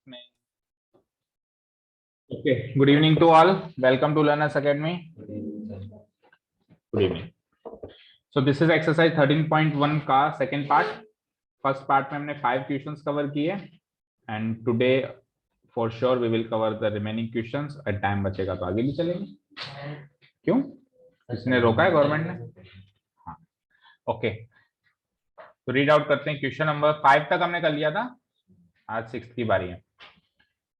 में okay, good evening to all. Welcome to Learners Academy. Good evening. So this is exercise 13.1 का second part. First part में हमने 5 questions cover किए and today for sure we will cover the remaining questions. और time बचेगा तो आगे भी चलेंगे. क्यों? इसने रोका है गवर्नमेंट ने? हाँ. ओके. तो रीड आउट करते हैं. क्वेश्चन नंबर 5 तक हमने कर लिया था. आज 6 की बारी है.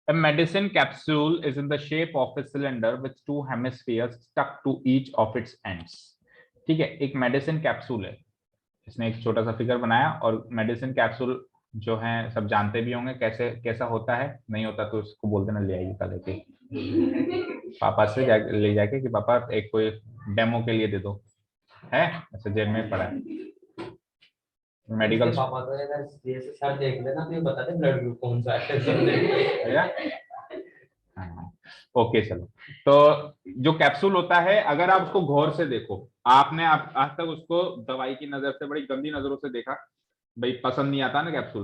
A medicine capsule is in the shape of a cylinder with 2 hemispheres stuck to each of its ends. ठीक है, एक मेडिसिन कैप्सूल है. इसने एक छोटा सा फिगर बनाया और मेडिसिन कैप्सूल जो है सब जानते भी होंगे कैसे कैसा होता है. नहीं होता तो उसको बोल देना ले आइए कल लेके पापा से ले जाके कि पापा एक कोई डेमो के लिए दे दो. है ऐसा जेब में पड़ा है. मेडिकल पापा तो यार जैसे सर देख लेना तो ये बता दे ब्लड ग्रुप कौन सा है. ओके चलो. तो जो कैप्सूल होता है अगर आप उसको गौर से देखो, आपने आज तक उसको दवाई की नजर से बड़ी गंदी नजरों से देखा, भाई पसंद नहीं आता ना कैप्सूल.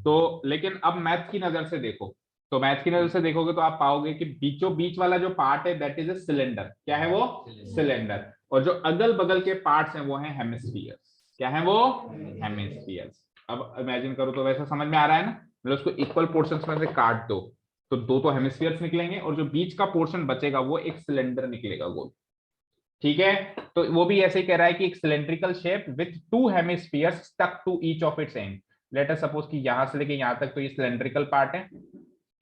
तो लेकिन अब मैथ की नजर से देखो, तो मैथ की नजर से देखोगे तो आप पाओगे कि बीचों बीच वाला जो पार्ट है दैट इज ए सिलेंडर. क्या है वो? सिलेंडर. और जो अगल बगल के पार्ट्स हैं वो हैं हेमिस्फीयर्स. क्या है वो? हेमिस्फीयर्स. अब इमेजिन करो तो वैसा समझ में आ रहा है ना. मतलब उसको इक्वल पोर्शंस में से काट दो तो दो तो हेमिस्फीयर्स निकलेंगे और जो बीच का पोर्शन बचेगा वो एक सिलेंडर निकलेगा गोल. ठीक है. तो वो भी ऐसे ही कह रहा है कि एक cylindrical shape with 2 hemispheres stuck to each of its end. Let us suppose कि यहां से लेके यहां तक तो ये सिलेंड्रिकल पार्ट है.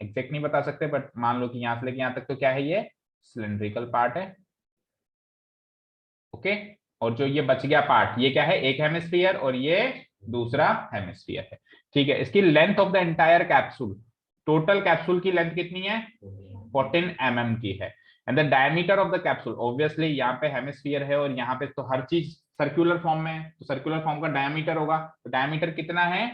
एग्जैक्ट नहीं बता सकते बट मान लो कि यहां से लेके यहां तक तो क्या है, ये सिलेंड्रिकल पार्ट है. ओके. और जो ये बच गया पार्ट ये क्या है? एक हेमिस्फीयर और ये दूसरा हेमिस्फीयर है. ठीक है. इसकी length of the entire capsule, total capsule की लेंथ कितनी है? 14 mm की है. And the diameter of the capsule, obviously यहाँ पे हेमिस्फीयर है और यहाँ पे तो हर चीज सर्कुलर फॉर्म में है तो सर्कुलर फॉर्म का डायमीटर होगा. तो डायमीटर कितना है?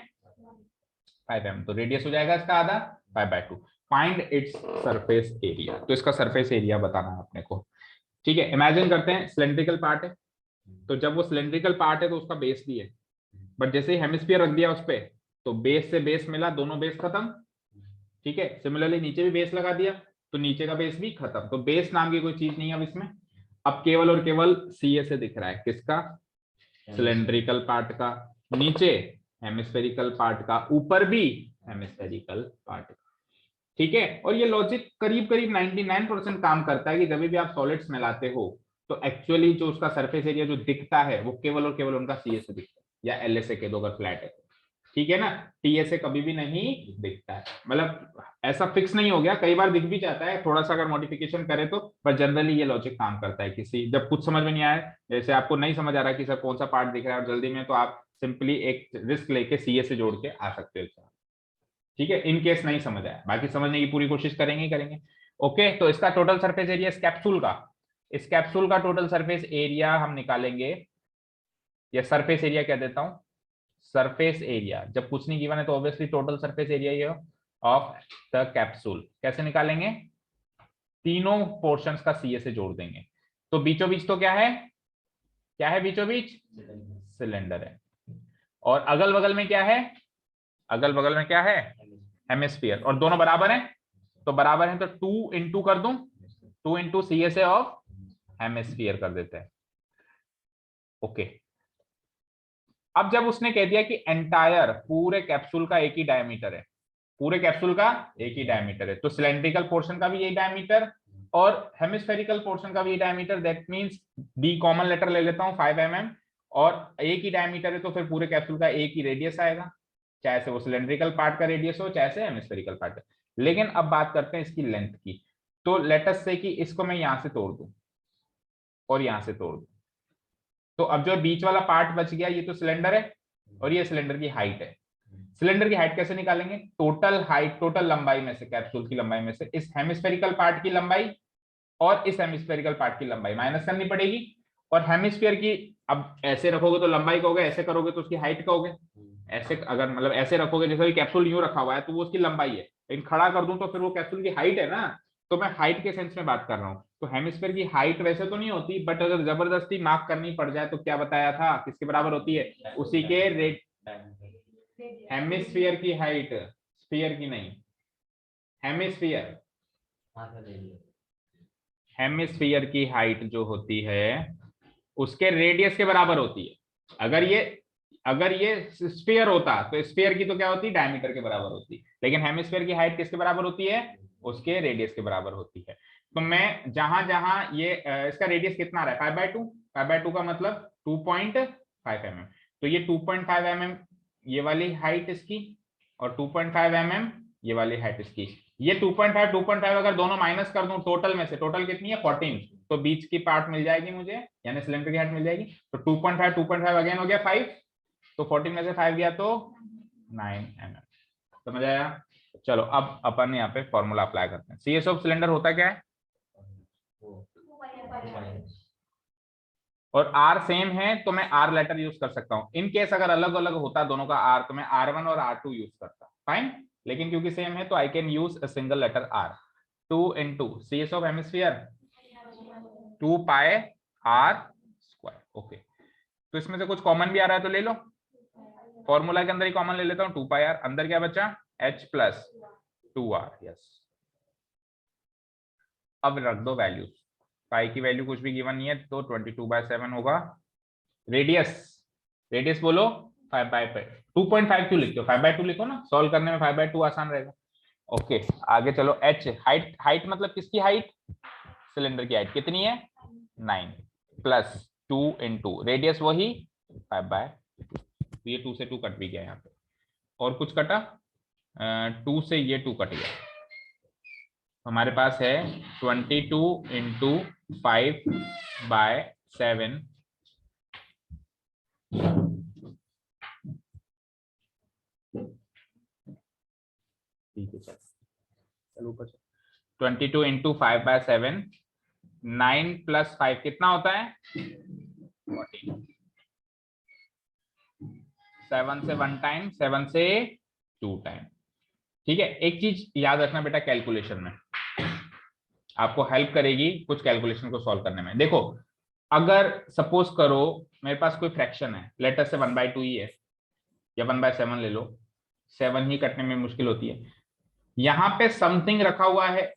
5 mm. तो रेडियस हो जाएगा इसका आधा, 5/2. Find its surface area. तो इसका सरफेस एरिया बताना है अपने को. ठीक है. इमेजिन करते हैं सिलेंड्रिकल पार्ट है, तो जब वो सिलेंड्रिकल पार्ट है तो उसका बेस भी है, बट जैसे ही हेमिस्फीयर रख दिया उस पे तो बेस से बेस मिला, दोनों बेस खत्म. ठीक है. सिमिलरली नीचे भी बेस लगा दिया तो नीचे का बेस भी खत्म. तो बेस नाम की कोई चीज नहीं है अब इसमें. अब केवल और केवल सी से दिख रहा है. किसका? सिलेंड्रिकल पार्ट का. नीचे हेमिस्फेरिकल पार्ट का, ऊपर भी हेमिस्फेरिकल पार्ट का. ठीक है. और ये लॉजिक करीब करीब 99% काम करता है कि जब भी आप सॉलिड्स मिलाते हो तो एक्चुअली जो उसका सरफेस एरिया जो दिखता है वो केवल और केवल उनका सी से दिखता है या एल से कह दो अगर फ्लैट है. ठीक है ना. टीएसए कभी भी नहीं दिखता है. मतलब ऐसा फिक्स नहीं हो गया, कई बार दिख भी जाता है थोड़ा सा अगर मॉडिफिकेशन करे तो, पर जनरली ये लॉजिक काम करता है. किसी जब कुछ समझ में नहीं आया, जैसे आपको नहीं समझ आ रहा कि सर कौन सा पार्ट दिख रहा है और जल्दी में, तो आप सिंपली एक रिस्क लेके सीए से जोड़ के आ सकते हो. ठीक है. इन केस नहीं समझ आया, बाकी समझने की पूरी कोशिश करेंगे. ओके. तो इसका टोटल सरफेस एरिया इस कैप्सूल का, इस कैप्सूल का टोटल सरफेस एरिया हम निकालेंगे, या सरफेस एरिया कह देता हूं. सरफेस एरिया जब कुछ नहीं गिवन है तो ऑब्वियसली टोटल सरफेस एरिया ये ऑफ द कैप्सूल. कैसे निकालेंगे? तीनों पोर्शंस का सी से जोड़ देंगे. तो बीचों बीच तो क्या है? क्या है बीचों बीच? सिलेंडर है. और अगल बगल में क्या है? अगल बगल में क्या है? हेमिस्फीयर. और दोनों बराबर हैं, तो बराबर हैं तो 2 इंटू कर दूं, 2 इंटू सी से ऑफ हेमिस्फीयर कर देते हैं. ओके. अब जब उसने कह दिया कि एंटायर पूरे कैप्सूल का एक ही डायमीटर है, पूरे कैप्सूल का एक ही डायमीटर है, तो सिलेंड्रिकल पोर्शन का भी यही डायमीटर और हेमिस्फेरिकल पोर्शन का भी diameter. That means the common letter ले लेता हूं 5 mm, और एक ही डायमीटर है तो फिर पूरे कैप्सूल का एक ही रेडियस आएगा, चाहे से वो सिलेंड्रिकल पार्ट का रेडियस हो चाहे से हेमिस्फेरिकल पार्ट का. लेकिन अब बात करते हैं इसकी लेंथ की. तो लेट अस से कि इसको मैं यहां से तोड़ दूं और यहां से तोड़ दूं, तो अब जो बीच वाला पार्ट बच गया ये तो सिलेंडर है और ये सिलेंडर की हाइट है. सिलेंडर की हाइट कैसे निकालेंगे? टोटल हाइट, टोटल लंबाई में से, कैप्सूल की लंबाई में से इस हेमिस्फेरिकल पार्ट की लंबाई और इस हेमिस्फेरिकल पार्ट की लंबाई माइनस करनी पड़ेगी. और हेमिस्फीयर की अब ऐसे रखोगे तो लंबाई कहोगे, ऐसे करोगे तो उसकी हाइट कहोगे. ऐसे अगर मतलब ऐसे रखोगे जैसे कैप्सूल यूं रखा हुआ है तो वो उसकी लंबाई है, लेकिन खड़ा कर दूं तो फिर वो कैप्सूल की हाइट है ना. तो मैं हाइट के सेंस में बात कर रहा हूँ. तो हेमिस्फीयर की हाइट वैसे तो नहीं होती, बट अगर जबरदस्ती मार्क करनी पड़ जाए तो क्या बताया था किसके बराबर होती है? उसी के रेट. हेमिस्फीयर की हाइट, स्फीयर की नहीं. हेमिस्फीयर, हाँ सर ले लो। हेमिस्फीयर की हाइट जो होती है उसके रेडियस के बराबर होती है। अगर ये स्फीयर होता तो स्फीयर की तो क्या होती है, डायमीटर के बराबर होती, लेकिन हेमिस्फीयर की हाइट किसके बराबर होती है, उसके रेडियस के बराबर होती है। तो मैं जहां जहां ये इसका रेडियस कितना आ रहा है 5/2, 5/2 का मतलब 2.5 mm, तो ये 2.5 mm ये वाली हाइट इसकी, और 2.5 mm ये वाली हाइट इसकी। ये 2.5 अगर दोनों माइनस कर दूं टोटल में से, टोटल कितनी है 14, तो बीच की पार्ट मिल जाएगी मुझे, यानी सिलेंडर की हाइट मिल जाएगी। तो 2.5 अगेन हो गया 5, तो 14 में से 5 गया तो 9 mm। समझ आया? चलो अब अपन यहाँ पे फॉर्मूला अप्लाई करते हैं। सीएस ऑफ सिलेंडर होता क्या है, और आर सेम है तो मैं आर लेटर यूज कर सकता हूं। इन केस अगर अलग अलग होता दोनों का आर तो मैं R1 और R2 यूज करता, फाइन। लेकिन क्योंकि सेम है तो I can use a single letter R. 2 into CS of hemisphere 2πr²। Okay, तो इसमें से कुछ कॉमन भी आ रहा है तो ले लो, फॉर्मूला के अंदर ही कॉमन ले लेता हूं 2πr, अंदर क्या बचा h + 2r। यस, अब रख दो वैल्यूज, पाई की वैल्यू कुछ भी गिवन नहीं है तो 22/7 होगा। रेडियस, रेडियस बोलो 2.5 क्यों लिखते हो, 5/2 लिखो ना, सॉल्व करने में 5/2 आसान रहेगा। ओके आगे चलो, h हाइट, हाइट मतलब किसकी हाइट, सिलेंडर की हाइट कितनी है 9 + 2 into रेडियस वही 5/2, तो ये 2 से 2 कट भी गया यहाँ पे, और कुछ कटा 2 से ये 2 कट गया, हमारे पास है 22 into 5/7। ठीक है चलो ऊपर 22 into 5/7, 9 + 5 कितना होता है 14, 7 से 1 टाइम, 7 से 2 टाइम। ठीक है, एक चीज याद रखना बेटा, कैलकुलेशन में आपको हेल्प करेगी कुछ कैलकुलेशन को सॉल्व करने में। देखो अगर सपोज करो मेरे पास कोई फ्रैक्शन है, लेटर से 1/2 ही है या 1/7 ले लो, 7 ही कटने में मुश्किल होती है, यहाँ पे समथिंग रखा हुआ है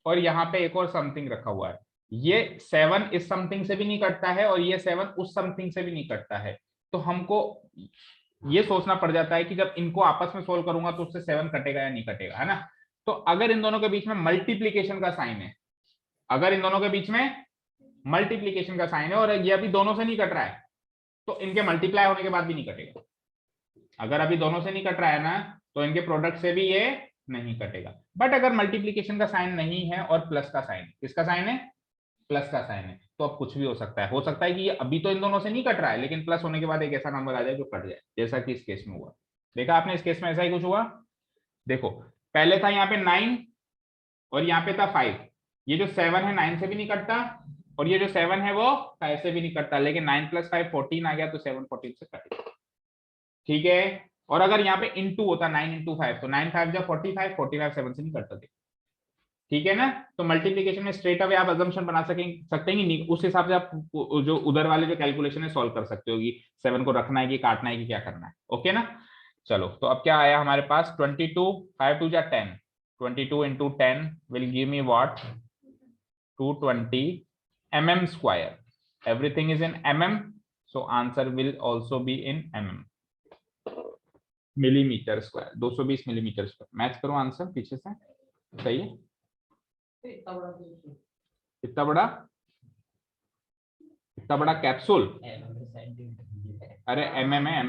और यहाँ पे एक और समथिंग रखा हुआ है, ये 7 इस समथिंग से भी नहीं कटता है और ये 7 उस समथिंग से भी नहीं कटता है, तो हमको ये सोचना पड़ जाता है कि जब इनको आपस में सोल्व करूंगा तो उससे 7 कटेगा या नहीं कटेगा, है ना। तो अगर इन दोनों के बीच में मल्टीप्लीकेशन का साइन है, अगर इन दोनों के बीच में मल्टीप्लीकेशन का साइन है और ये अभी दोनों से नहीं कट रहा है, तो इनके मल्टीप्लाई होने के बाद भी नहीं कटेगा। अगर अभी दोनों से नहीं कट रहा है ना, तो इनके प्रोडक्ट से भी ये नहीं कटेगा। बट अगर मल्टीप्लीकेशन का साइन नहीं है और प्लस का साइन, किसका साइन है, प्लस का साइन है, तो अब कुछ भी हो सकता है। हो सकता है कि ये अभी तो इन दोनों से नहीं कट रहा है, लेकिन प्लस होने के बाद एक ऐसा नंबर आ जाए जो कट जाए, जैसा कि इस केस में हुआ। देखा आपने, इस केस में ऐसा ही कुछ हुआ। देखो पहले था यहाँ पे 9 और यहाँ पे था 5, ये जो 7 है 9 से भी नहीं कटता और ये जो 7 है वो 5 से भी नहीं कटता, लेकिन 9 + 5 14 आ गया तो 7 14 से कट गया। ठीक है, और अगर यहाँ पे इंटू होता 9 into 5 तो 9 5 45, 45 7 से नहीं कटता थे। ठीक है ना, तो मल्टीप्लीकेशन में स्ट्रेट अवे आप अजम्पशन बना सकते हैं कि उस हिसाब से आप जो उधर वाले जो कैलकुलेशन है सॉल्व कर सकते हो कि 7 को रखना है कि काटना है कि क्या करना है। ओके ना, चलो तो अब क्या आया हमारे पास 22, 5 2 10, 22 into 10 will give me what 220 mm²। everything is in mm, so answer will also be in mm, millimetre square, 220 millimetre square. Match करो आंसर पीछे से, सही है। इतना बड़ा, इतना बड़ा कैप्सूल, अरे एमएम है,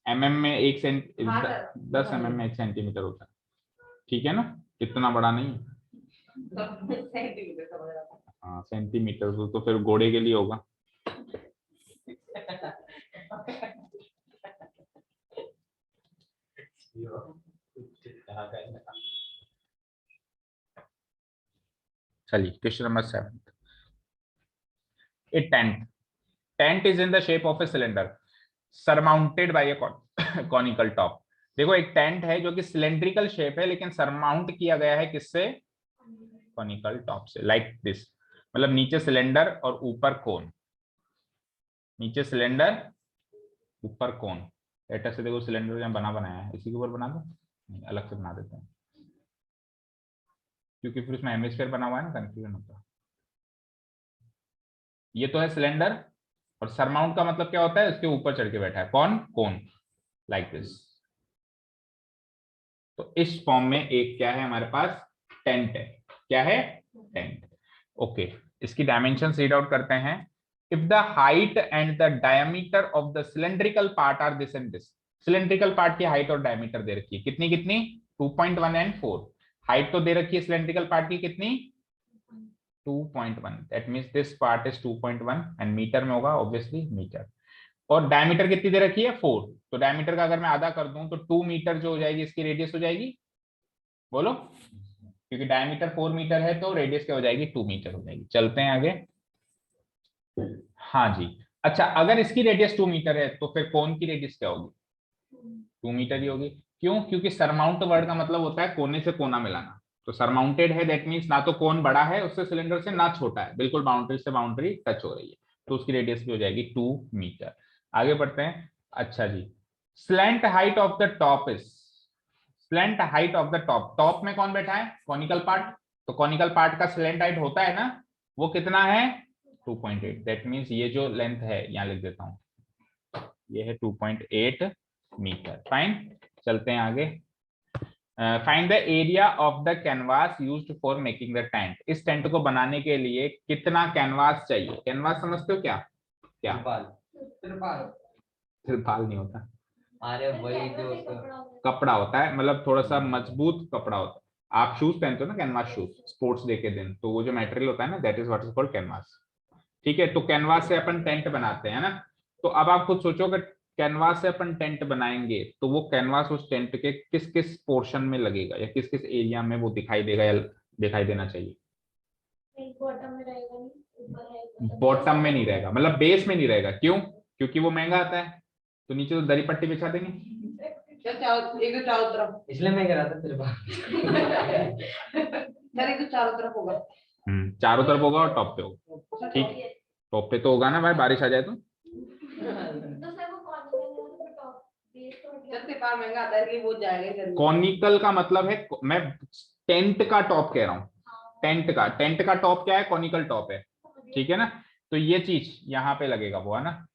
एमएम में 1 10 mm में 1 सेंटीमीटर होता है। ठीक है ना, इतना बड़ा नहीं है। हाँ सेंटीमीटर तो फिर घोड़े के लिए होगा। चलिए question number 7, a tent is in the shape of a cylinder surmounted by a conical top। देखो एक टेंट है जो कि सिलेंड्रिकल शेप है लेकिन सरमाउंट किया गया है किससे, कॉनिकल टॉप से, लाइक दिस। मतलब नीचे सिलेंडर और ऊपर कोन, नीचे सिलेंडर ऊपर कोन। लेटर से देखो सिलेंडर यहाँ बना बनाया है, इसी के ऊपर बना दो, नहीं अलग से बना देते हैं। क्योंकि फिर उसमें हेमिस्फीयर बना हुआ है ना, कंफ्यूजन होता है। ये तो है सिलेंडर, और सरमाउंट का मतलब क्या होता है, उसके ऊपर चढ़ के बैठा है कौन, कोन, लाइक दिस। तो इस फॉर्म में एक क्या है हमारे पास, टेंट है। क्या है, टेंट। ओके, इसकी डायमेंशन रीड आउट करते हैं। If the height and the diameter of the cylindrical part are this and this. Cylindrical part की हाइट और डायमीटर दे रखी है, कितनी कितनी, 2.1 एंड 4। हाइट तो दे रखी है सिलेंड्रिकल पार्ट की कितनी, 2.1, that means this part is 2.1 and metre में होगा ऑब्वियसली मीटर। और डायमीटर कितनी दे रखी है, 4। तो डायमीटर का अगर मैं आधा कर दूं तो 2 मीटर जो हो जाएगी इसकी रेडियस हो जाएगी, बोलो, क्योंकि डायमीटर 4 मीटर है तो रेडियस क्या हो जाएगी, 2 मीटर हो जाएगी। चलते हैं आगे। हाँ जी, अच्छा, अगर इसकी रेडियस 2 मीटर है तो फिर कोन की रेडियस क्या होगी, 2 मीटर ही होगी। क्यों, क्योंकि सरमाउंट वर्ड का मतलब होता है कोने से कोना मिलाना। तो सरमाउंटेड है दैट मींस ना तो कोन बड़ा है उससे सिलेंडर से, ना छोटा है, बिल्कुल बाउंड्री से बाउंड्री टच हो रही है, तो उसकी रेडियस भी हो जाएगी 2 मीटर। आगे बढ़ते हैं। अच्छा जी, slant height of the top is, slant height of the top, top में कौन बैठा है, कॉनिकल पार्ट। तो कॉनिकल पार्ट का स्लैंट हाइट होता है ना, वो कितना है, 2.8। दैट मींस ये जो लेंथ है, यहां लिख देता हूं, ये है 2.8 मीटर। फाइन, चलते हैं आगे। Find the area of the canvas used for making the tent. इस टेंट को बनाने के लिए कितना कैनवास चाहिए। कैनवास समझते हो क्या, क्या, त्रिपाल। त्रिपाल नहीं होता, अरे वही जो कपड़ा होता है, मतलब थोड़ा सा मजबूत कपड़ा होता है। आप शूज पहनते हो ना, कैनवास शूज, स्पोर्ट्स डे के दिन, तो वो जो मटेरियल होता है ना, that is what is called canvas. ठीक है, तो कैनवास से अपन टेंट बनाते हैं ना। तो अब आप खुद सोचो कि कैनवास से अपन टेंट बनाएंगे तो वो कैनवास उस टेंट के किस किस पोर्शन में लगेगा, या किस किस एरिया में वो दिखाई देगा या दिखाई देना चाहिए। बॉटम में रहेगा, नहीं ऊपर है, बॉटम में नहीं रहेगा, मतलब बेस में नहीं रहेगा। क्यों, क्योंकि वो महंगा आता है, तो नीचे तो दरी पट्टी बिछा देंगे। क्या चारों, एक तो चारों तरफ, इसलिए मैं कह रहा था त्रिपाल। सर एक तो चारों तरफ होगा। चारों तरफ होगा और टॉप पे होगा। ठीक, टॉप पे तो होगा ना भाई, बारिश आ जाए तो। तो सर वो कौन सा टॉप बेस तो हट गया। जब त्रिपाल महंगा आता है इसलिए वो जाएगा ही गर्मी। कॉनिकल का मतलब है, मैं टेंट का टॉप कह रहा हूँ, टेंट का टॉप क्या है, कॉनिकल टॉप है। ठीक है ना, तो ये चीज यहाँ पे लगेगा वो, है ना,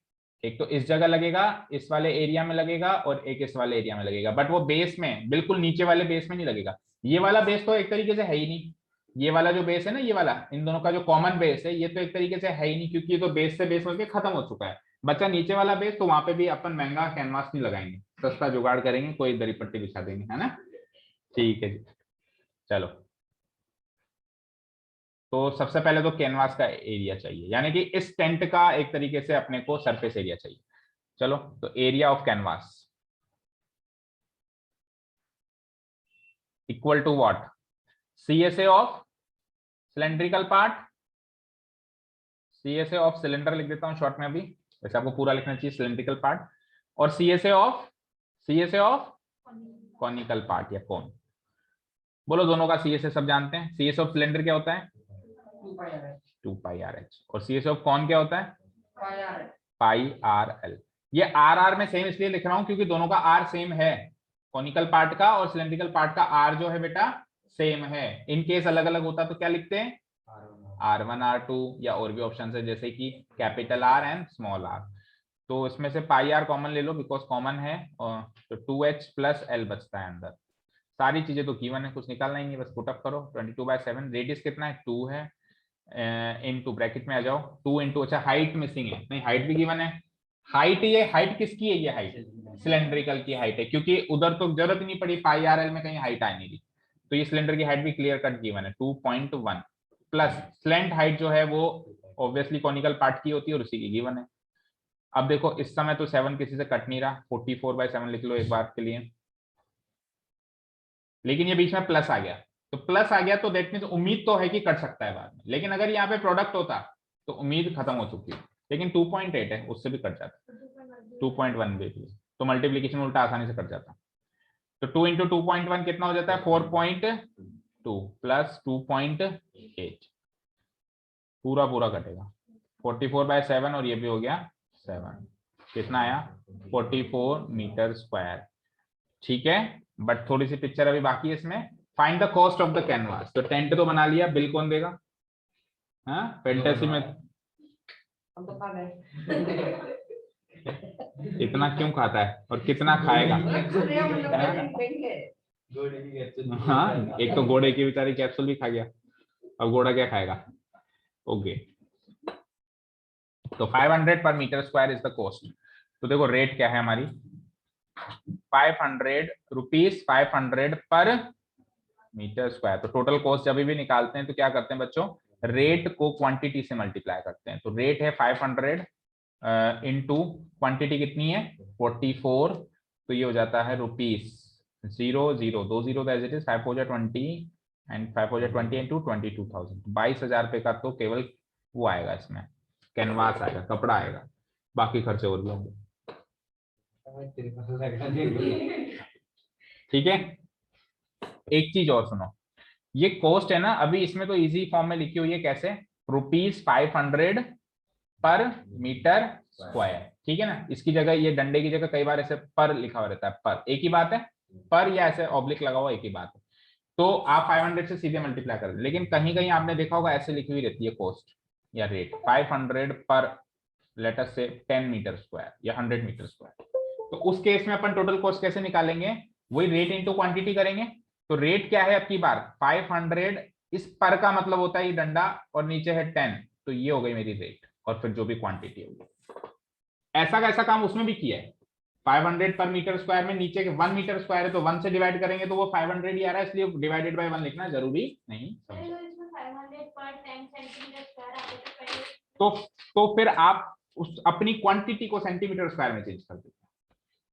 एक तो इस जगह लगेगा, इस वाले एरिया में लगेगा, और एक इस वाले एरिया में लगेगा, बट वो बेस में, बिल्कुल नीचे वाले बेस में नहीं लगेगा। ये वाला बेस तो एक तरीके से है ही नहीं, ये वाला जो बेस है ना, ये वाला, इन दोनों का जो कॉमन बेस है, ये तो एक तरीके से है ही नहीं, क्योंकि ये तो बेस से बेस होकर खत्म हो चुका है। बच्चा नीचे वाला बेस, तो वहां पे भी अपन महंगा कैनवास नहीं लगाएंगे, सस्ता जुगाड़ करेंगे, कोई दरी पट्टी बिछा देंगे, है ना। ठीक है जी, चलो। तो सबसे पहले तो कैनवास का एरिया चाहिए, यानी कि इस टेंट का एक तरीके से अपने को सरफेस एरिया चाहिए। चलो, तो area of canvas equal to what, CSA of cylindrical part, CSA of cylinder लिख देता हूं शॉर्ट में अभी, वैसे आपको पूरा लिखना चाहिए सिलेंड्रिकल पार्ट, और CSA ऑफ कॉनिकल पार्ट या कोन। बोलो, दोनों का CSA सब जानते हैं। CSA ऑफ सिलेंडर क्या होता है, 2πRH, और CSA ऑफ कॉन क्या होता है, πRL। ये RR में सेम इसलिए लिख रहा हूं क्योंकि दोनों का R सेम है, कॉनिकल पार्ट का और सिलेंड्रिकल पार्ट का R जो है बेटा सेम है। इन केस अलग अलग होता तो क्या लिखते हैं, R1 R2, या और भी ऑप्शन है जैसे कि capital R and small r। तो इसमें से πR कॉमन ले लो बिकॉज कॉमन है, और तो 2H प्लस L बचता है अंदर। सारी चीजें तो गिवन है, कुछ निकालना ही नहीं, बस पुटअप करो। 22/7, रेडियस कितना है, 2 है, इनटू ब्रैकेट में आ जाओ, 2 इंटू, अच्छा हाइट मिसिंग है, नहीं हाइट भी गिवन है। हाइट, ये हाइट किसकी है, ये हाइट सिलेंड्रिकल की हाइट है, क्योंकि उधर तो जरूरत ही नहीं पड़ी, πRL में कहीं हाइट आ नहीं रही, तो ये सिलेंडर की हाइट भी क्लियर कट गिवन है 2.1, प्लस स्लैंट हाइट जो है वो ऑब्वियसली कॉनिकल पार्ट की होती है और उसी की गिवन है। अब देखो इस समय तो 7 किसी से कट नहीं रहा, 44/7 लिख लो एक बार के लिए, लेकिन ये बीच में प्लस आ गया, तो प्लस आ गया तो दैट मींस उम्मीद तो है कि कट सकता है बाद में, लेकिन अगर यहाँ पे प्रोडक्ट होता तो उम्मीद खत्म हो चुकी है। लेकिन 2.8 है, उससे भी कट जाता, 2.1 भी, तो मल्टीप्लीकेशन उल्टा आसानी से कट जाता। तो 2 इंटू 2.1 कितना हो जाता है, 4.2 प्लस 2.8, पूरा पूरा कटेगा 44/7, और ये भी हो गया 7, कितना आया 44 मीटर स्क्वायर। ठीक है, बट थोड़ी सी पिक्चर अभी बाकी है इसमें, find the cost of the canvas. तो टेंट तो बना लिया, बिल कौन देगा? हाँ, फैंटेसी में हम तो खा गए। इतना क्यों खाता है और कितना खाएगा? घोड़े की कैप्सूल। हाँ, एक तो घोड़े की बेचारी कैप्सूल भी खा गया, अब घोड़ा क्या खाएगा? ओके, तो 500 पर metre square is the cost. तो देखो रेट क्या है हमारी, 500 रुपीज 500 पर मीटर स्क्वायर। तो टोटल कॉस्ट जब भी निकालते हैं तो क्या करते हैं बच्चों, रेट को क्वांटिटी से मल्टीप्लाई करते हैं। तो रेट है 500 इंटू क्वांटिटी कितनी है 44, तो ये हो जाता है rupees 0 0 2 0 as it is 5 4 20 and 5 4 20 into 22,000, 22,000 रुपए का तो केवल वो आएगा, इसमें कैनवास आएगा, कपड़ा आएगा, बाकी खर्चे और भी होंगे। ठीक है, एक चीज और सुनो, ये कॉस्ट है ना, अभी इसमें तो इजी फॉर्म में लिखी हुई है, कैसे, रुपीस 500 पर मीटर स्क्वायर। ठीक है ना, इसकी जगह ये डंडे की जगह कई बार ऐसे पर लिखा हुआ रहता है, पर एक ही बात है, पर या ऐसे ऑब्लिक लगा हुआ एक ही बात है। तो आप 500 से सीधे मल्टीप्लाई कर, लेकिन कहीं कहीं आपने देखा होगा ऐसे लिखी हुई रहती है कॉस्ट या रेट, 500 पर लेट अस से 10 मीटर स्क्वायर या 100 मीटर स्क्वायर। तो उस केस में अपन टोटल कॉस्ट कैसे निकालेंगे, वही रेट इंटू क्वांटिटी करेंगे। तो रेट क्या है अब की बार 500, इस पर का मतलब होता है ये डंडा और नीचे है 10, तो ये हो गई मेरी रेट, और फिर जो भी क्वांटिटी होगी। ऐसा का ऐसा काम उसमें भी किया है, 500 पर मीटर स्क्वायर में नीचे के 1 मीटर स्क्वायर है तो 1 से डिवाइड करेंगे तो वो 500 ही आ रहा है, इसलिए डिवाइडेड बाय 1 लिखना जरूरी नहीं समझो। इसमें 500 पर 10 सेंटीमीटर स्क्वायर आते तो पहले तो फिर आप उस अपनी क्वांटिटी को सेंटीमीटर स्क्वायर में चेंज कर देते हैं।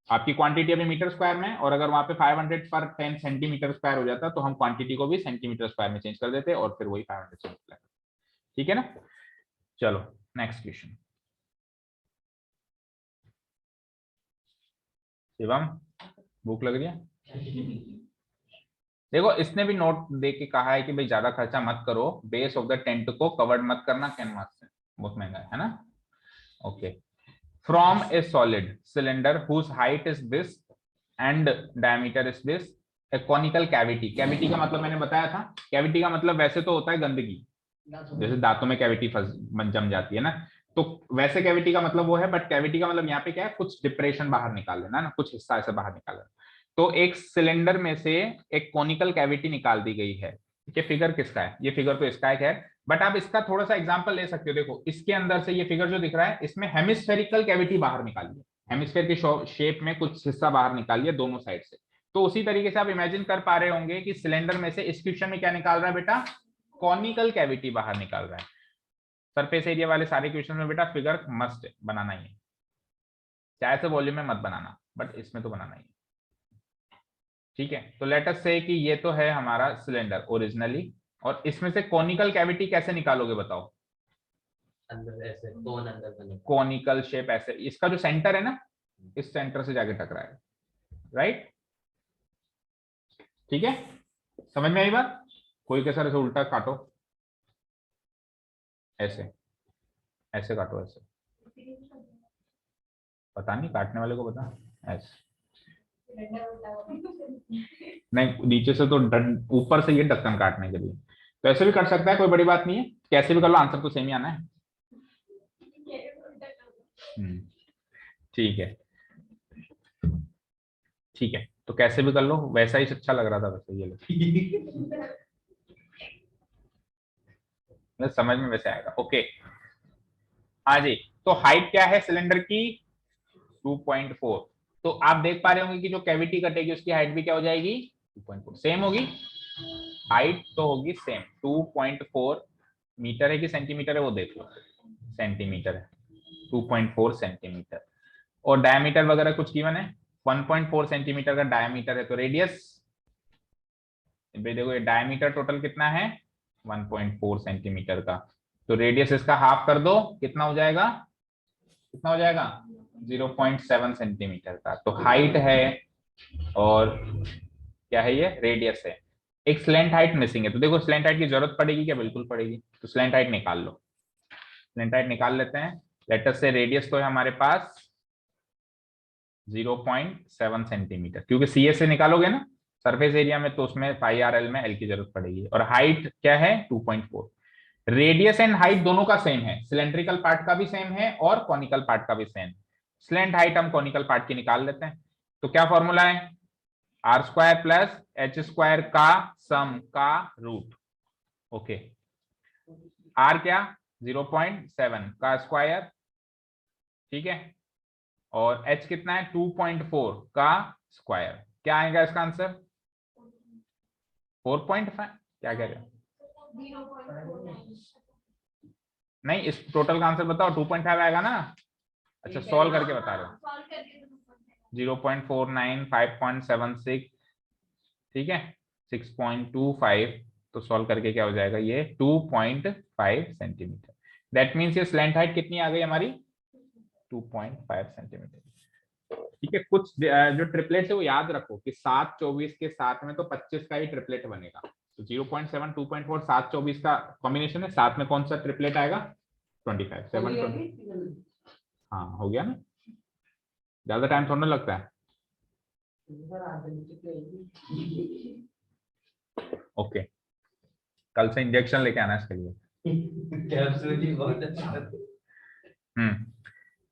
आपकी क्वांटिटी अभी मीटर स्क्वायर में, और अगर वहां पे 500 पर 10 सेंटीमीटर स्क्वायर हो जाता तो हम क्वांटिटी को भी सेंटीमीटर स्क्वायर में चेंज कर देते और फिर वही 500 से मल्टीप्लाई करते। ठीक है ना, चलो नेक्स्ट क्वेश्चन। शिवम, भूख लग रही है? देखो इसने भी नोट दे के कहा है कि भाई ज्यादा खर्चा मत करो, बेस ऑफ द टेंट को कवर्ड मत करना कैनवास से, बहुत महंगा है ना। Okay, from a solid cylinder whose height is this and diameter is this, a conical cavity। Cavity का मतलब मैंने बताया था, कैविटी का मतलब वैसे तो होता है गंदगी, जैसे दांतों में कैविटी जम जाती है ना, तो वैसे कैविटी का मतलब वो है, बट कैविटी का मतलब यहाँ पे क्या है, कुछ डिप्रेशन बाहर निकाल लेना ना, कुछ हिस्सा ऐसे बाहर निकाल लेना। तो एक सिलेंडर में से एक कॉनिकल कैविटी निकाल दी गई है। ये फिगर किसका है, ये फिगर तो इसका है खैर, बट आप इसका थोड़ा सा एग्जांपल ले सकते हो। देखो इसके अंदर से ये फिगर जो दिख रहा है, इसमें हेमिस्फेरिकल कैविटी बाहर निकाली है, हेमिस्फेयर की शेप में कुछ हिस्सा बाहर निकाल लिया दोनों साइड से। तो उसी तरीके से आप इमेजिन कर पा रहे होंगे कि सिलेंडर में से इस क्वेश्चन में क्या निकाल रहा है बेटा, कॉनिकल कैविटी बाहर निकाल रहा है। सरफेस एरिया वाले सारे क्वेश्चन में बेटा फिगर मस्ट बनाना ही है, चाहे से वॉल्यूम में मत बनाना, बट इसमें तो बनाना ही है। ठीक है, तो लेट अस से कि ये तो है हमारा सिलेंडर ओरिजिनली, और इसमें से कॉनिकल कैविटी कैसे निकालोगे बताओ? अंदर ऐसे कोन अंदर बने, कॉनिकल शेप ऐसे, इसका जो सेंटर है ना, इस सेंटर से जाके टकराएगा, राइट। ठीक है, समझ में आई बात? कोई कैसा ऐसे उल्टा काटो, ऐसे ऐसे काटो, ऐसे, पता नहीं काटने वाले को पता, ऐसे नहीं, नीचे से तो ऊपर से ये ढक्कन काटने के लिए, तो ऐसे भी कर सकता है, कोई बड़ी बात नहीं है, कैसे भी कर लो, आंसर तो सेम ही आना है। ठीक है, ठीक है, तो कैसे भी कर लो, वैसा ही अच्छा लग रहा था वैसे, ये लो समझ में वैसे आएगा। ओके, हाँ जी, तो हाइट क्या है सिलेंडर की 2.4, तो आप देख पा रहे होंगे कि जो कैविटी कटेगी उसकी हाइट भी क्या हो जाएगी 2.4, सेम होगी, हाइट तो होगी सेम। 2.4 मीटर है कि सेंटीमीटर है वो देख लो, सेंटीमीटर है, 2.4 सेंटीमीटर, और डायमीटर वगैरह कुछ गिवन है, 1.4 सेंटीमीटर का डायमीटर है, तो रेडियस देखो ये डायमीटर टोटल कितना है 1.4 सेंटीमीटर का, तो रेडियस इसका हाफ कर दो, कितना हो जाएगा, कितना हो जाएगा 0.7 सेंटीमीटर का। तो हाइट है और क्या है ये रेडियस है, एक स्लैंट हाइट मिसिंग है, तो देखो स्लैंट हाइट की जरूरत पड़ेगी क्या, बिल्कुल पड़ेगी, तो स्लैंट हाइट निकाल लो, स्लैंट हाइट निकाल लेते हैं। लेट अस से रेडियस तो है हमारे पास 0.7 सेंटीमीटर, क्योंकि सीए से निकालोगे ना, सरफेस एरिया में तो उसमें पाई आर एल में एल की जरूरत पड़ेगी। और हाइट क्या है 2.4। रेडियस एंड हाइट दोनों का सेम है, सिलेंड्रिकल पार्ट का भी सेम है और कॉनिकल पार्ट का भी सेम। स्लैंट हाइट हम कॉनिकल पार्ट की निकाल लेते हैं। तो क्या फॉर्मूला है, R square plus H square का सम का रूट। ओके, आर क्या 0.7 का स्क्वायर, ठीक है, और एच कितना है 2.4 का स्क्वायर। क्या आएगा इसका आंसर 4.5। क्या कह रहे हो, 0.49 नहीं इस टोटल का आंसर बताओ, 2.5 आएगा ना। अच्छा सॉल्व करके बता रहे हो, सॉल्व करके तो 0.49 5.76, ठीक है 6.25, तो सॉल्व करके क्या हो जाएगा ये 2.5 सेंटीमीटर। दैट मीन्स ये स्लैंट हाइट कितनी आ गई हमारी 2.5 सेंटीमीटर। ठीक है, कुछ जो ट्रिपलेट है वो याद रखो कि 7 24 के साथ में तो 25 का ही ट्रिपलेट बनेगा। तो 0.7 2.4 7 24 का कॉम्बिनेशन है, साथ में कौन सा ट्रिपलेट आएगा 25 7 20। हाँ हो गया ना, ज्यादा टाइम थोड़ा ना लगता है। ओके, कल से इंजेक्शन लेके आना इसके लिए। कैप्सूल ही बहुत अच्छा।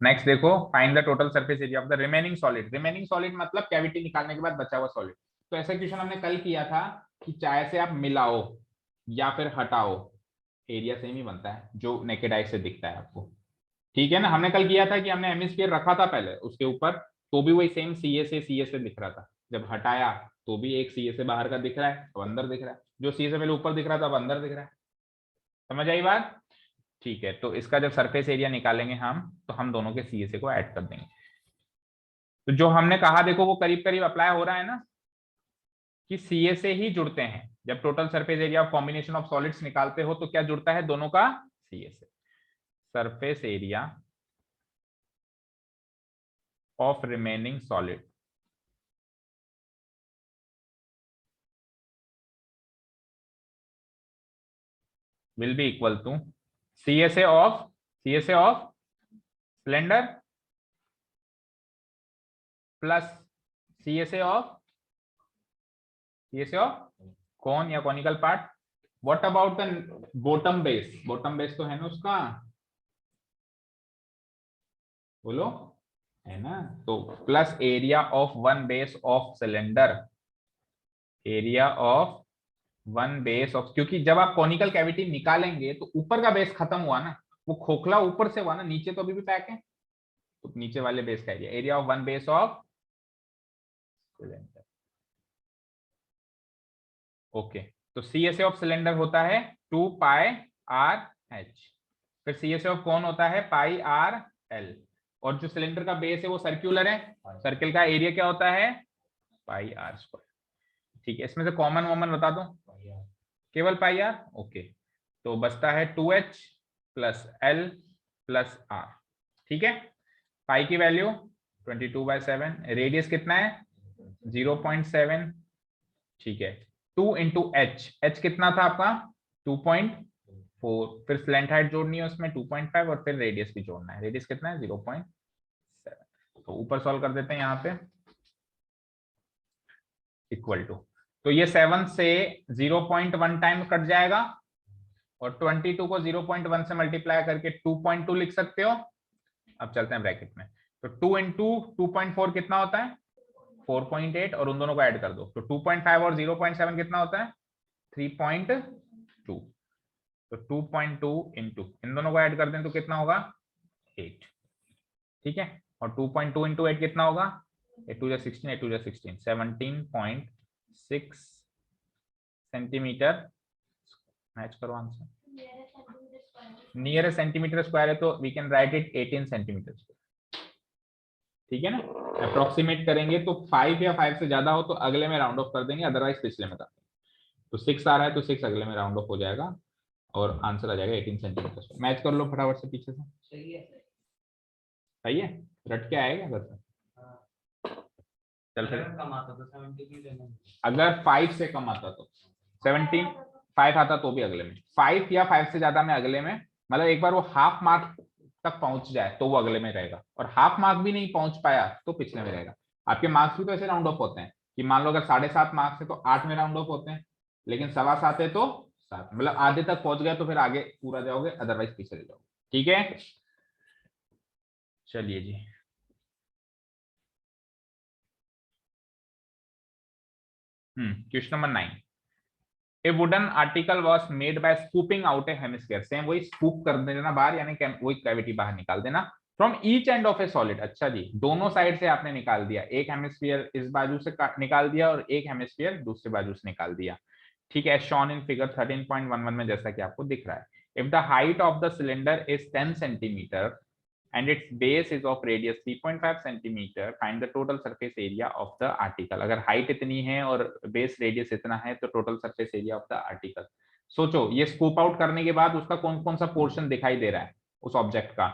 नेक्स्ट देखो, find the total surface area of the remaining solid. Remaining solid मतलब कैविटी निकालने के बाद बचा हुआ सॉलिड। तो ऐसा क्वेश्चन हमने कल किया था कि चाहे से आप मिलाओ या फिर हटाओ, एरिया सेम ही बनता है जो नेकेड आई से दिखता है आपको। ठीक है ना, हमने कल किया था कि हमने हेमिस्फीयर रखा था पहले उसके ऊपर, तो भी वही सेम सीए से दिख रहा था। जब हटाया तो भी एक सीए से बाहर का दिख रहा है, अब अंदर दिख रहा है। जो सीए से पहले ऊपर दिख रहा था अब अंदर दिख रहा है। समझ आई बात। ठीक है, तो इसका जब सरफेस एरिया निकालेंगे हम, तो हम दोनों के सीएसए को ऐड कर देंगे। तो जो हमने कहा देखो वो करीब करीब अप्लाई हो रहा है ना, कि सीएसए ही जुड़ते हैं। जब total surface area of combination of solids निकालते हो तो क्या जुड़ता है, दोनों का CSA. Surface area of remaining solid will be equal to CSA of cylinder plus CSA of कौन या conical part. What about the bottom base, bottom base तो है ना उसका, बोलो है ना। तो plus area of one base of cylinder, area of one base of, क्योंकि जब आप कॉनिकल कैविटी निकालेंगे तो ऊपर का बेस खत्म हुआ ना, वो खोखला ऊपर से हुआ ना, नीचे तो अभी भी पैक है। तो नीचे वाले बेस का area of one base of cylinder. Okay, तो CSA ऑफ सिलेंडर होता है 2πRH, फिर CSA ऑफ कौन होता है πRL, और जो सिलेंडर का बेस है वो सर्कुलर है, सर्किल का एरिया क्या होता है πr²। ठीक है, इसमें से कॉमन वॉमन बता दो, केवल πr। ओके, तो बचता है 2H plus L plus R। ठीक है, पाई की वैल्यू 22/7, रेडियस कितना है 0.7। ठीक है, 2 इंटू H कितना था आपका 2.4, फिर स्लैंट हाइट जोड़नी है उसमें 2.5 और फिर रेडियस भी जोड़ना है, रेडियस कितना है 0.7। तो ऊपर सॉल्व कर देते हैं यहाँ पे, इक्वल टू, तो ये 7 से 0.1 टाइम कट जाएगा और 22 को 0.1 से मल्टीप्लाई करके 2.2 लिख सकते हो। अब चलते हैं ब्रैकेट में, तो 2 इंटू 2.4 कितना होता है 4.8, और उन दोनों को ऐड कर दो, तो 2.5 और 0.7 कितना होता है 3.2। तो 2.2 इंटू इन दोनों को ऐड कर दें तो कितना होगा 8। ठीक है, और 2.2 इंटू 8 कितना होगा 8 2 16 8 2 16 17.6 सेंटीमीटर। मैच करो आंसर, नियर सेंटीमीटर स्क्वायर है तो we can write it 18 centimetre square. ठीक है ना, अप्रोक्सीमेट करेंगे तो 5 या 5 से ज्यादा हो तो अगले में राउंड ऑफ कर देंगे, अदरवाइज पिछले में कर देंगे। तो 6 आ रहा है तो 6 अगले में राउंड ऑफ हो जाएगा और आंसर आ जाएगा 18 सेंटीमीटर। मैच कर लो फटाफट से पीछे से, सही है, रट के आएगा घर से। चल फिर कम आता तो 70 की लेना, अगर 5 से कम आता तो 17, 5 आता तो भी अगले में, 5 या 5 से ज्यादा में अगले में, मतलब एक बार वो हाफ मार्क तक पहुंच जाए तो वो अगले में रहेगा, और हाफ मार्क भी नहीं पहुंच पाया तो पिछले में रहेगा। आपके मार्क्स भी तो ऐसे राउंड ऑफ होते हैं कि मान लो अगर 7.5 मार्क्स है तो 8 में राउंड ऑफ होते हैं, लेकिन 7.25 है तो 7, मतलब आधे तक पहुंच गया तो फिर आगे पूरा जाओगे, अदरवाइज पीछे चले जाओगे। ठीक है, चलिए जी। Question number 9, a wooden article was made by scooping out a hemisphere. Same वही स्कूप कर देना बाहर, यानी वही कैविटी बाहर निकाल देना from each end of a solid. अच्छा जी, दोनों साइड से आपने निकाल दिया, एक हेमिस्फीयर इस बाजू से निकाल दिया और एक हेमिस्फीयर दूसरे बाजू से निकाल दिया। ठीक है, शॉन इन फिगर 13.11 में जैसा कि आपको दिख रहा है। If the height of the cylinder is 10 centimetre and its base is of radius 3.5 centimeter, find the total surface area of the article। अगर हाइट इतनी है और बेस रेडियस इतना है तो total surface area of the article. सोचो ये scoop out करने के बाद उसका कौन कौन सा पोर्शन दिखाई दे रहा है उस ऑब्जेक्ट का,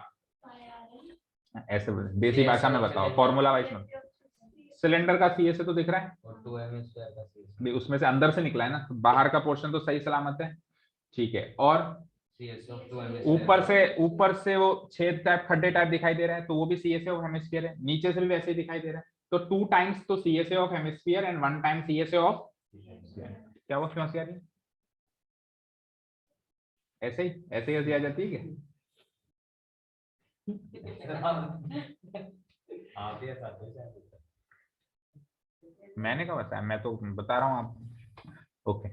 ऐसे देसी भाषा में बताओ, फॉर्मूला वाइज में। सिलेंडर का सी से तो दिख रहा है, और 2m² का CS उसमें से अंदर से निकला है ना, तो बाहर का पोर्शन तो सही सलामत है। ठीक है, और of 2m²। ऊपर से वो छेद टाइप खड्डे टाइप दिखाई दे रहा है तो वो भी CSA ऑफ हेमिस्फीयर है, नीचे से भी वैसे ही दिखाई दे रहा है। तो 2 टाइम्स तो CSA of hemisphere and 1 time CSA of, क्या वो क्यों आ ऐसे ही आ जाती है क्या? मैंने कहा बताया, मैं तो बता रहा हूँ आप। ओके,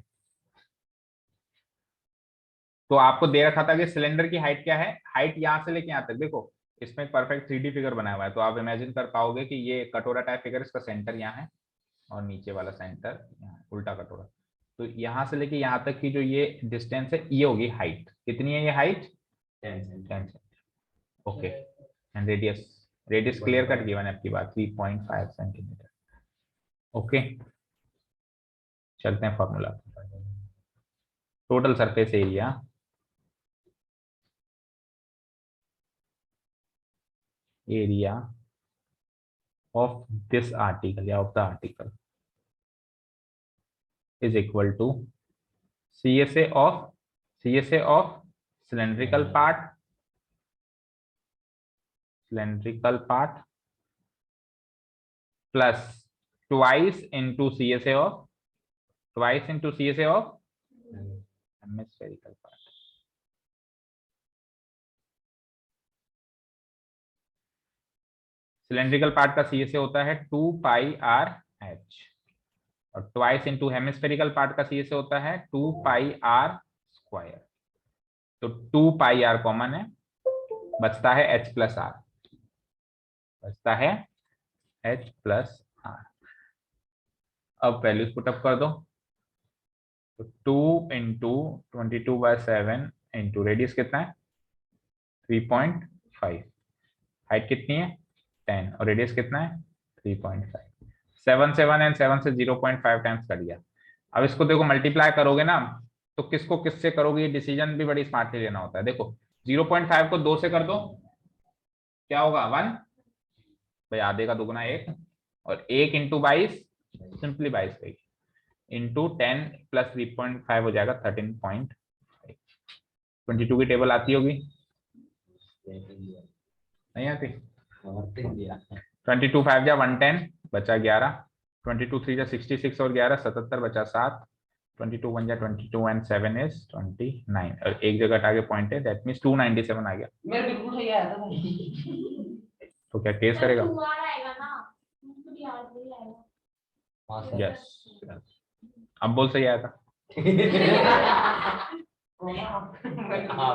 तो आपको दे रखा था कि सिलेंडर की हाइट क्या है, हाइट यहाँ से लेके यहाँ तक। देखो इसमें एक परफेक्ट 3D फिगर बनाया हुआ है, तो आप इमेजिन कर पाओगे कि ये कटोरा टाइप फिगर, इसका सेंटर यहाँ है और नीचे वाला सेंटर यहाँ, उल्टा कटोरा। तो यहाँ से लेके यहाँ तक की जो ये डिस्टेंस है ये होगी हाइट। कितनी है ये height? 10 centimetre. Okay, and radius clear cut given है आपकी बात, 3.5 सेंटीमीटर। ओके, चलते हैं formula. Total surface area of this article या of the article is equal to CSA of cylindrical part plus twice into CSA of hemispherical part। Cylindrical part का CSA होता है 2πRh और ट्वाइस इंटू हेमिस्फेरिकल पार्ट का CSA होता है 2πr²। तो 2πr common है, बचता है H+R, अब वैल्यूज पुट अप कर दो। तो 2 इंटू 22/7 इंटू रेडियस कितना है 3.5, हाइट कितनी है 10 और रेडियस कितना है 3.5। 7 एंड 7 से 0.5 टाइम्स कर दिया। अब इसको देखो मल्टीप्लाई करोगे ना तो किसको किससे करोगे, ये डिसीजन भी बड़ी स्मार्टली लेना होता है। देखो 0.5 को 2 से कर दो, क्या होगा 1, भाई आधे का दुगना 1, और 1 इंटू 22 सिंपली 22 गई, इंटू 10 प्लस 3.5 हो जाएगा 13.5। 22 की टेबल आती होगी, नहीं आती? 22 5 जा 110 बचा 11, 22 3 जा 66 और 11 77 बचा 7, 22 1 जा 22 एंड 7 इज 29 और एक जगह हटा के पॉइंट है, दैट मींस 297 आ गया। मेरे बिल्कुल सही आया था तो क्या केस करेगा? यस, अब बोल सही आया था। हाँ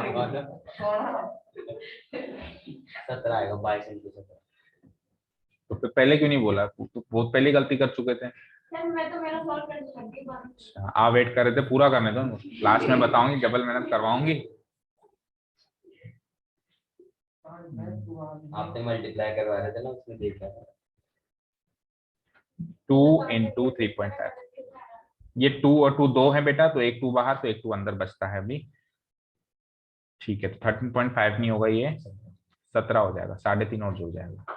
17 आएगा, 22 इंटू 17। तो फिर पहले क्यों नहीं बोला? तो बहुत पहले गलती कर चुके थे। मैं तो मेरा सॉल्व कर सकती हूं। आप वेट कर रहे थे, पूरा करने दो, लास्ट में बताऊंगी, डबल मेहनत करवाऊंगी। आपने मल्टीप्लाई करवा रहे थे ना, उसमें देखा था 2 इंटू 3.5, ये 2 और 2 2 है बेटा, तो एक 2 बाहर तो एक 2 अंदर बचता है अभी। ठीक है, तो 13.5 नहीं होगा, ये 17 हो जाएगा, 3.5 और जुड़ जाएगा।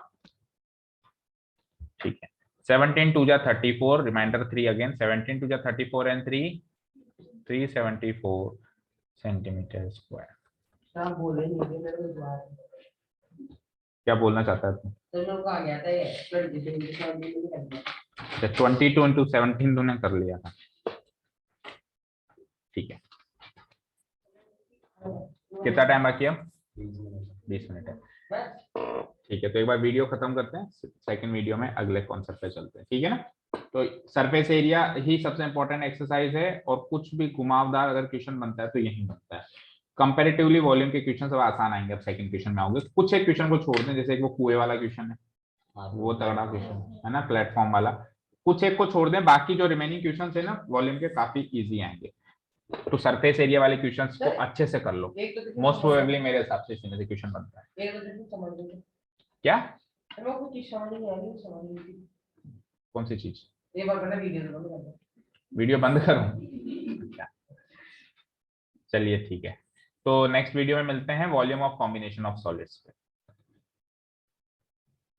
ठीक है, 17 2 जा 34, रिमाइंडर 3 अगेन, 17 2 जा 34 एंड 374 सेंटीमीटर स्क्वायर। क्या बोलना चाहता है तू? तो लोग आ गया था ये लड़की से 22 into 17 तूने कर लिया था, ठीक है। कितना टाइम बाकी है? 20 मिनट है, ठीक है। तो एक बार वीडियो खत्म करते हैं, सेकंड वीडियो में अगले कॉन्सेप्ट पे चलते हैं, ठीक है ना। तो सरफेस एरिया ही सबसे इंपॉर्टेंट एक्सरसाइज है, और कुछ भी घुमावदार अगर क्वेश्चन बनता है तो यही बनता है। कंपैरेटिवली वॉल्यूम के क्वेश्चन सब आसान आएंगे, अब सेकंड क्वेश्चन में आओगे। कुछ एक क्वेश्चन को छोड़ दें, जैसे एक वो कुएं वाला क्वेश्चन है, वो तगड़ा क्वेश्चन है ना, प्लेटफॉर्म वाला। कुछ एक को छोड़ दें, बाकी जो रिमेनिंग क्वेश्चन है ना वॉल्यूम के, काफी इजी आएंगे। तो सरफेस एरिया वाले क्वेश्चंस को अच्छे से कर लो, मोस्ट प्रोबेबली मेरे हिसाब से इसमें से क्वेश्चन बनता है। क्या? कौन सी चीज? वीडियो बंद करूं? चलिए ठीक है, तो नेक्स्ट वीडियो में मिलते हैं volume of combination of solids पे।